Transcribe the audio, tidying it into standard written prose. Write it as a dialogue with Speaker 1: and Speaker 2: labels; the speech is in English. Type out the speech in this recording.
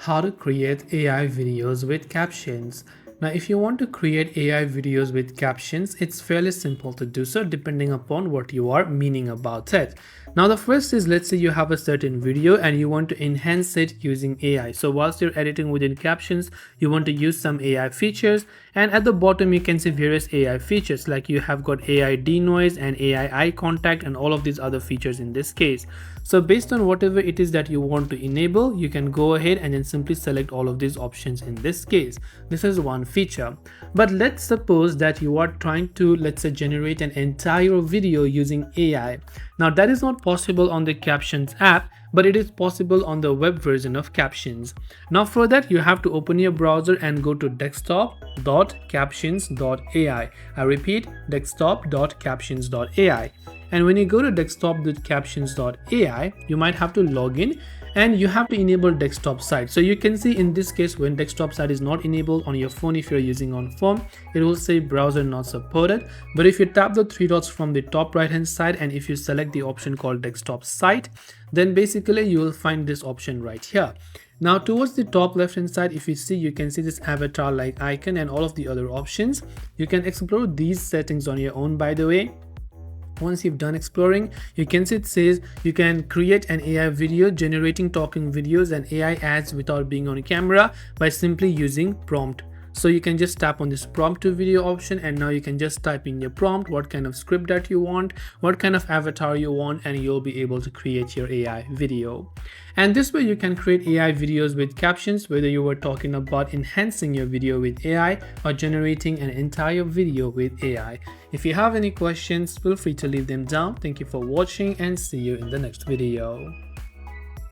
Speaker 1: How to create AI videos with captions. Now, if you want to create AI videos with captions, it's fairly simple to do so depending upon what you are meaning about it. Now, the first is, let's say you have a certain video and you want to enhance it using AI. So whilst you're editing within captions, you want to use some AI features, and at the bottom you can see various AI features, like you have got AI denoise and AI eye contact and all of these other features in this case. So based on whatever it is that you want to enable, you can go ahead and then simply select all of these options in this case. This is one feature. But let's suppose that you are trying to, let's say, generate an entire video using AI. Now that is not possible on the Captions app, but it is possible on the web version of Captions. Now for that, you have to open your browser and go to desktop.captions.ai. I repeat, desktop.captions.ai. And when you go to desktop.captions.ai, you might have to log in and you have to enable desktop site. So you can see in this case, when desktop site is not enabled on your phone, if you're using on phone, it will say browser not supported. But if you tap the three dots from the top right hand side and if you select the option called desktop site, then basically you will find this option right here. Now towards the top left hand side, if you see, you can see this avatar like icon and all of the other options. You can explore these settings on your own, by the way. Once you've done exploring, you can see it says you can create an AI video generating talking videos and AI ads without being on camera by simply using prompt. So you can just tap on this prompt to video option, and now you can just type in your prompt, what kind of script that you want, what kind of avatar you want, and you'll be able to create your AI video. And this way you can create AI videos with captions, whether you were talking about enhancing your video with AI or generating an entire video with AI. If you have any questions, feel free to leave them down. Thank you for watching and see you in the next video.